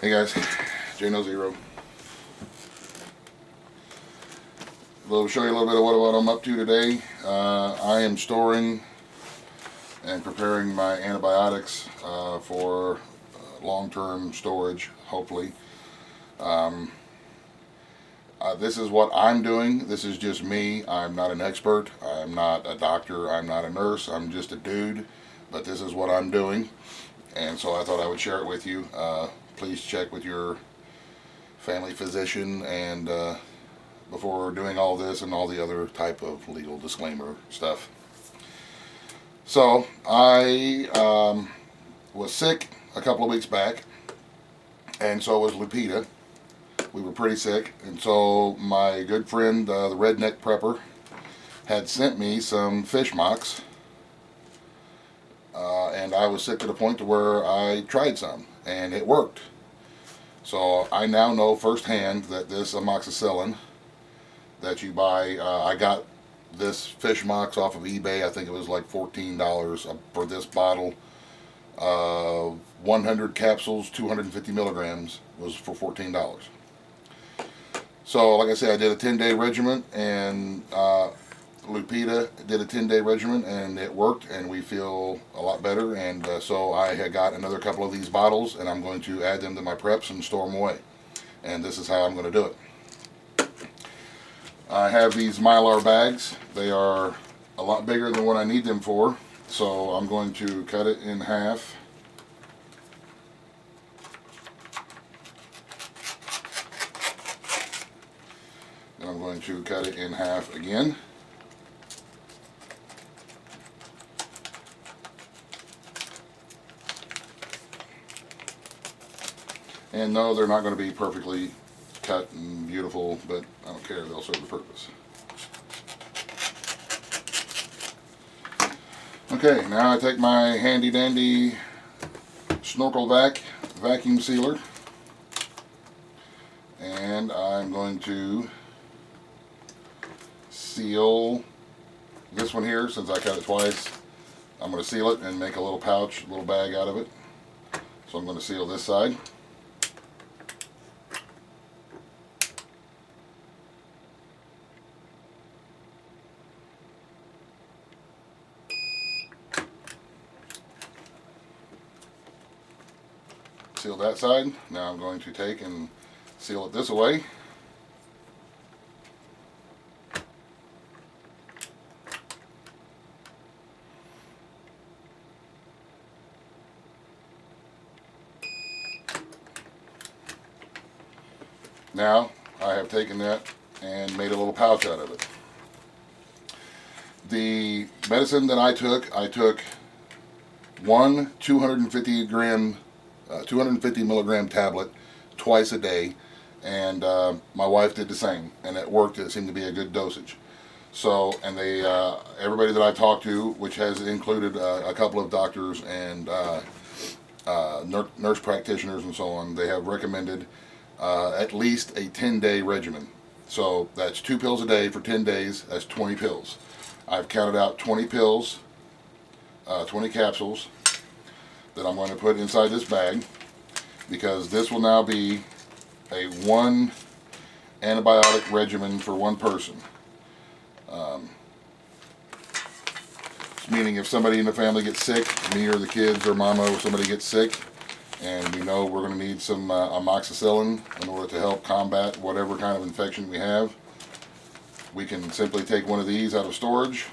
Hey guys, J0. We'll show you a little bit of what I'm up to today. I am storing and preparing my antibiotics for long-term storage, hopefully. This is what I'm doing. This is just me. I'm not an expert. I'm not a doctor. I'm not a nurse. I'm just a dude. But this is what I'm doing. And so I thought I would share it with you. Please check with your family physician and before doing all this and all the other type of legal disclaimer stuff. So I was sick a couple of weeks back, and so was Lupita. We were pretty sick, and so my good friend, the redneck prepper, had sent me some fish mocks, and I was sick to the point to where I tried some, and it worked. So I now know firsthand that this amoxicillin that you buy, I got this fish mocks off of eBay. I think it was like $14 for this bottle. 100 capsules, 250 milligrams was for $14. So like I said, I did a 10-day regimen, and Lupita did a 10-day regimen, and it worked, and we feel a lot better. And so I had got another couple of these bottles, and I'm going to add them to my preps and store them away. And this is how I'm going to do it. I have these Mylar bags. They are a lot bigger than what I need them for, so I'm going to cut it in half. Then I'm going to cut it in half again. And no, they're not going to be perfectly cut and beautiful, but I don't care, they'll serve the purpose. Okay, now I take my handy dandy snorkel vacuum sealer, and I'm going to seal this one here. Since I cut it twice, I'm going to seal it and make a little pouch, a little bag out of it. So I'm going to seal this side. Seal that side. Now I'm going to take and seal it this way. Now I have taken that and made a little pouch out of it. The medicine that I took one 250 milligram tablet twice a day, and my wife did the same, and it worked. It seemed to be a good dosage. So, and they everybody that I talked to, which has included a couple of doctors and nurse practitioners and so on, they have recommended at least a 10-day regimen. So that's 2 pills a day for 10 days. That's 20 pills. I've counted out 20 pills, 20 capsules that I'm going to put inside this bag, because this will now be a 1 antibiotic regimen for 1 person. Meaning if somebody in the family gets sick, me or the kids or mama or somebody gets sick, and we know we're going to need some amoxicillin in order to help combat whatever kind of infection we have, we can simply take one of these out of storage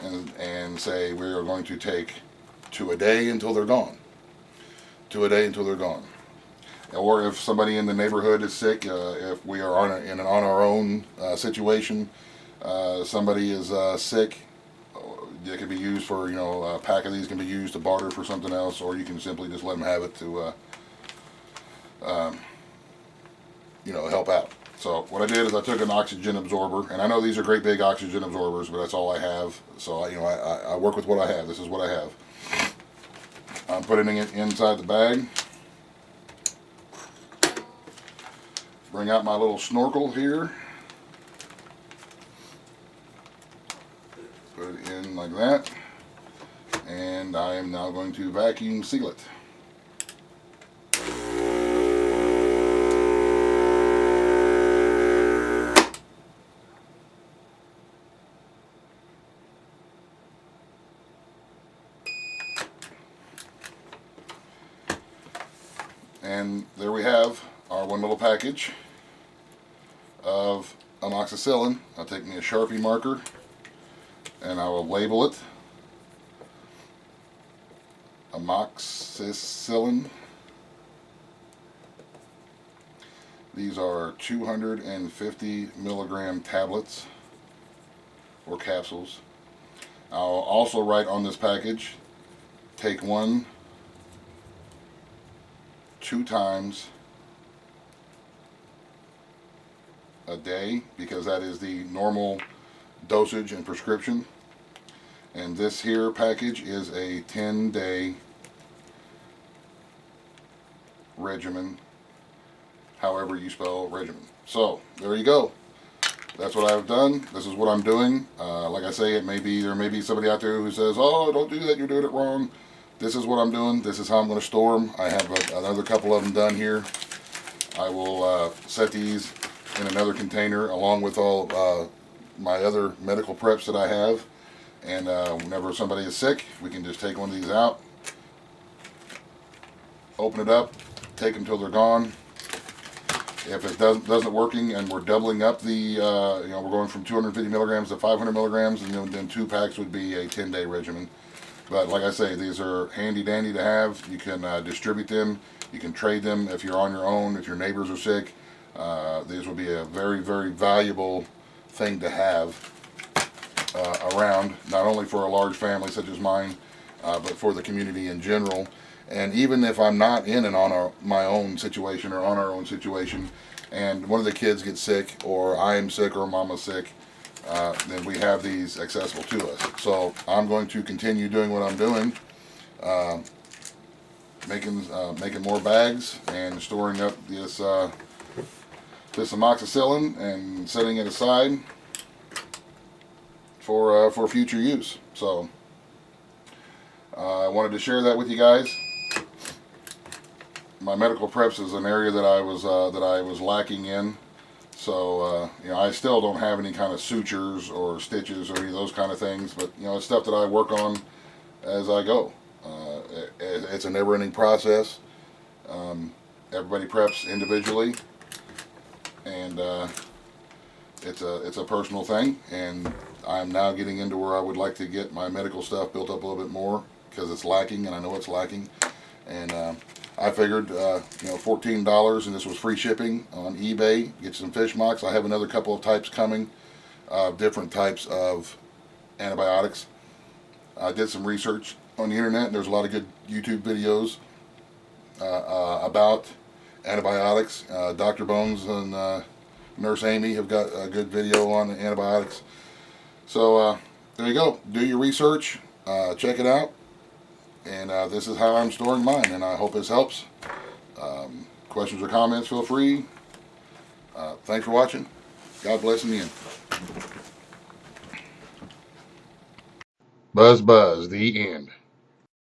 and say we are going to take 2 a day until they're gone. 2 a day until they're gone. Or if somebody in the neighborhood is sick, if we are on our own situation, somebody is sick, it can be used for, a pack of these can be used to barter for something else, or you can simply just let them have it to, help out. So what I did is I took an oxygen absorber, and I know these are great big oxygen absorbers, but that's all I have. So I work with what I have. This is what I have. I'm putting it inside the bag. Bring out my little snorkel here. Put it in like that. And I am now going to vacuum seal it. And there we have our one little package of amoxicillin. I'll take me a Sharpie marker and I will label it amoxicillin. These are 250 milligram tablets or capsules. I'll also write on this package, take one 2 times a day, because that is the normal dosage and prescription. And this here package is a 10-day regimen, however you spell regimen. So there you go. That's what I've done. This is what I'm doing. Like I say, there may be somebody out there who says, "Oh, don't do that. You're doing it wrong." This is what I'm doing. This is how I'm going to store them. I have another couple of them done here. I will set these in another container along with all my other medical preps that I have. And whenever somebody is sick, we can just take one of these out, open it up, take them till they're gone. If it doesn't working and we're doubling up the, we're going from 250 milligrams to 500 milligrams, and then 2 packs would be a 10-day regimen. But like I say, these are handy dandy to have. You can distribute them. You can trade them if you're on your own, if your neighbors are sick. These will be a very, very valuable thing to have around, not only for a large family such as mine, but for the community in general. And even if I'm not in and on my own situation or on our own situation, and one of the kids gets sick, or I am sick, or Mama's sick, then we have these accessible to us. So I'm going to continue doing what I'm doing, making more bags and storing up this amoxicillin and setting it aside for future use. So I wanted to share that with you guys. My medical preps is an area that I was lacking in, so I still don't have any kind of sutures or stitches or any of those kind of things, but it's stuff that I work on as I go. It's a never-ending process. Everybody preps individually, and it's a personal thing, and I'm now getting into where I would like to get my medical stuff built up a little bit more, because it's lacking, and I know it's lacking. And I figured, $14, and this was free shipping on eBay. Get some fish mocks. I have another couple of types coming, different types of antibiotics. I did some research on the internet, and there's a lot of good YouTube videos about antibiotics. Dr. Bones and Nurse Amy have got a good video on antibiotics. So there you go. Do your research. Check it out. And this is how I'm storing mine, and I hope this helps. Questions or comments, feel free. Thanks for watching. God bless in the end. Buzz, buzz, the end.